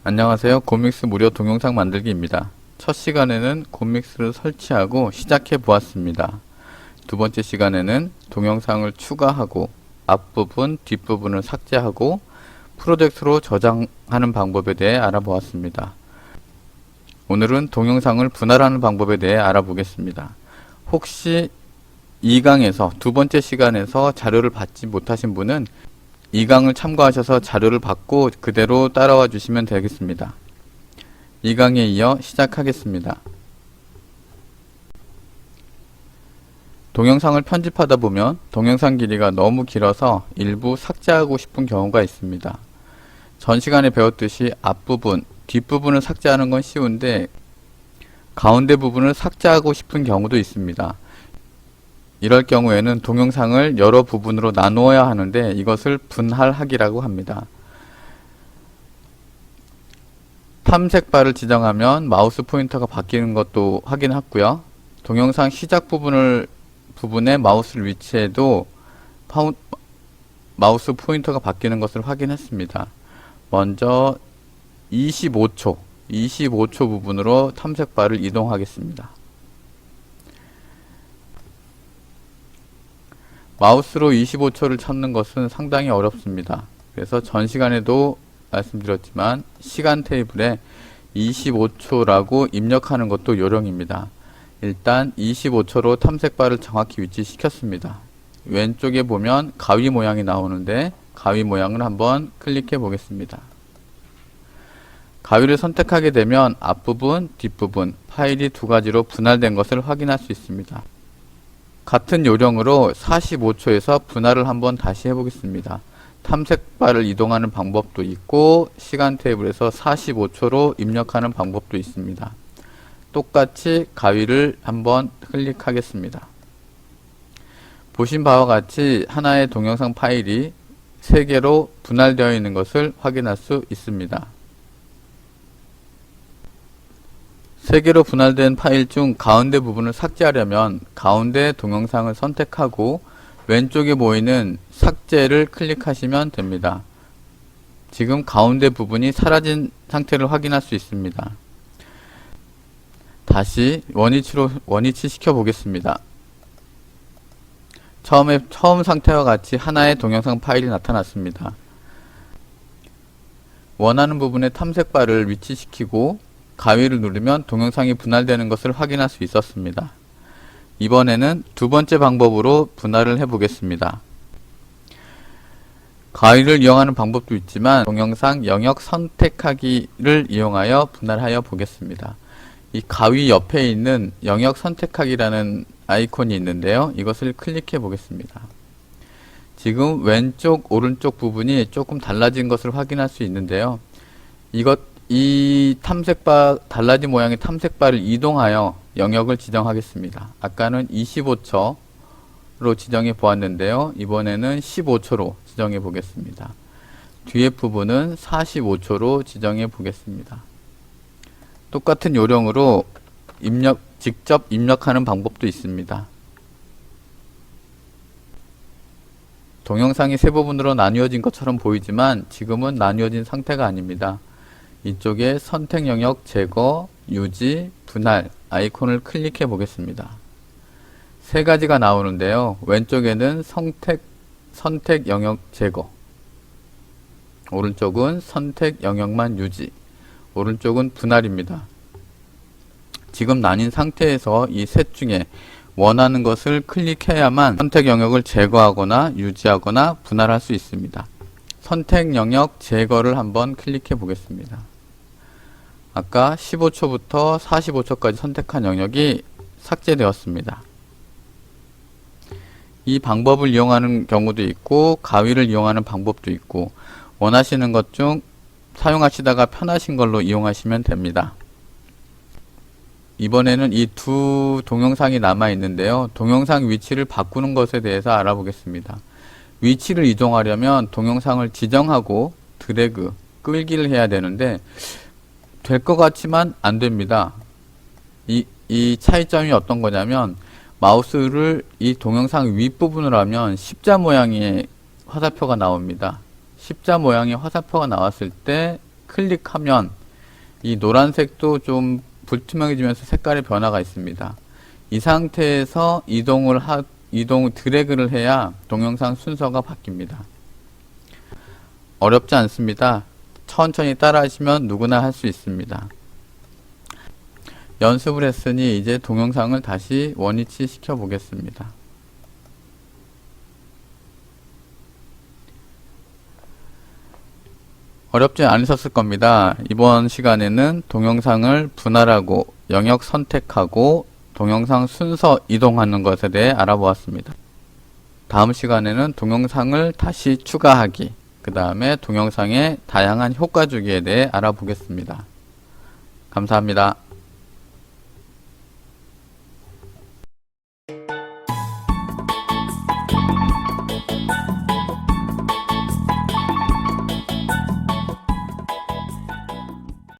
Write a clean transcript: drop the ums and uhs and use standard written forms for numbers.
안녕하세요. 곰믹스 무료 동영상 만들기입니다. 첫 시간에는 곰믹스를 설치하고 시작해 보았습니다. 두 번째 시간에는 동영상을 추가하고 앞부분, 뒷부분을 삭제하고 프로젝트로 저장하는 방법에 대해 알아보았습니다. 오늘은 동영상을 분할하는 방법에 대해 알아보겠습니다. 혹시 2강에서 두 번째 시간에서 자료를 받지 못하신 분은 2강을 참고하셔서 자료를 받고 그대로 따라와 주시면 되겠습니다. 2강에 이어 시작하겠습니다. 동영상을 편집하다 보면 동영상 길이가 너무 길어서 일부 삭제하고 싶은 경우가 있습니다. 전 시간에 배웠듯이 앞부분, 뒷부분을 삭제하는 건 쉬운데 가운데 부분을 삭제하고 싶은 경우도 있습니다. 이럴 경우에는 동영상을 여러 부분으로 나누어야 하는데 이것을 분할하기라고 합니다. 탐색바를 지정하면 마우스 포인터가 바뀌는 것도 확인했고요. 동영상 시작 부분에 마우스를 위치해도 마우스 포인터가 바뀌는 것을 확인했습니다. 먼저 25초 부분으로 탐색바를 이동하겠습니다. 마우스로 25초를 찾는 것은 상당히 어렵습니다. 그래서 전 시간에도 말씀드렸지만 시간 테이블에 25초라고 입력하는 것도 요령입니다. 일단 25초로 탐색바를 정확히 위치시켰습니다. 왼쪽에 보면 가위 모양이 나오는데 가위 모양을 한번 클릭해 보겠습니다. 가위를 선택하게 되면 앞부분, 뒷부분, 파일이 두 가지로 분할된 것을 확인할 수 있습니다. 같은 요령으로 45초에서 분할을 한번 다시 해보겠습니다. 탐색바를 이동하는 방법도 있고 시간 테이블에서 45초로 입력하는 방법도 있습니다. 똑같이 가위를 한번 클릭하겠습니다. 보신 바와 같이 하나의 동영상 파일이 3개로 분할되어 있는 것을 확인할 수 있습니다. 3개로 분할된 파일 중 가운데 부분을 삭제하려면 가운데 동영상을 선택하고 왼쪽에 보이는 삭제를 클릭하시면 됩니다. 지금 가운데 부분이 사라진 상태를 확인할 수 있습니다. 다시 원위치 시켜 보겠습니다. 처음 상태와 같이 하나의 동영상 파일이 나타났습니다. 원하는 부분에 탐색바를 위치시키고 가위를 누르면 동영상이 분할되는 것을 확인할 수 있었습니다. 이번에는 두 번째 방법으로 분할을 해 보겠습니다. 가위를 이용하는 방법도 있지만 동영상 영역 선택하기를 이용하여 분할하여 보겠습니다. 이 가위 옆에 있는 영역 선택하기라는 아이콘이 있는데요. 이것을 클릭해 보겠습니다. 지금 왼쪽 오른쪽 부분이 조금 달라진 것을 확인할 수 있는데요. 이 탐색바, 달라진 모양의 탐색바를 이동하여 영역을 지정하겠습니다. 아까는 25초로 지정해 보았는데요. 이번에는 15초로 지정해 보겠습니다. 뒤에 부분은 45초로 지정해 보겠습니다. 똑같은 요령으로 직접 입력하는 방법도 있습니다. 동영상이 세 부분으로 나뉘어진 것처럼 보이지만 지금은 나뉘어진 상태가 아닙니다. 이쪽에 선택 영역 제거, 유지, 분할 아이콘을 클릭해 보겠습니다. 세 가지가 나오는데요. 왼쪽에는 선택 영역 제거, 오른쪽은 선택 영역만 유지, 오른쪽은 분할입니다. 지금 나뉜 상태에서 이 셋 중에 원하는 것을 클릭해야만 선택 영역을 제거하거나 유지하거나 분할할 수 있습니다. 선택 영역 제거를 한번 클릭해 보겠습니다. 아까 15초부터 45초까지 선택한 영역이 삭제되었습니다. 이 방법을 이용하는 경우도 있고 가위를 이용하는 방법도 있고 원하시는 것 중 사용하시다가 편하신 걸로 이용하시면 됩니다. 이번에는 이 두 동영상이 남아 있는데요. 동영상 위치를 바꾸는 것에 대해서 알아보겠습니다. 위치를 이동하려면 동영상을 지정하고 드래그, 끌기를 해야 되는데 될 것 같지만 안 됩니다. 이 차이점이 어떤 거냐면 마우스를 이 동영상 윗부분으로 하면 십자 모양의 화살표가 나옵니다. 십자 모양의 화살표가 나왔을 때 클릭하면 이 노란색도 좀 불투명해지면서 색깔의 변화가 있습니다. 이 상태에서 이동 드래그를 해야 동영상 순서가 바뀝니다. 어렵지 않습니다. 천천히 따라 하시면 누구나 할 수 있습니다. 연습을 했으니 이제 동영상을 다시 원위치 시켜 보겠습니다. 어렵지 않으셨을 겁니다. 이번 시간에는 동영상을 분할하고 영역 선택하고 동영상 순서 이동하는 것에 대해 알아보았습니다. 다음 시간에는 동영상을 다시 추가하기, 그 다음에 동영상의 다양한 효과 주기에 대해 알아보겠습니다. 감사합니다.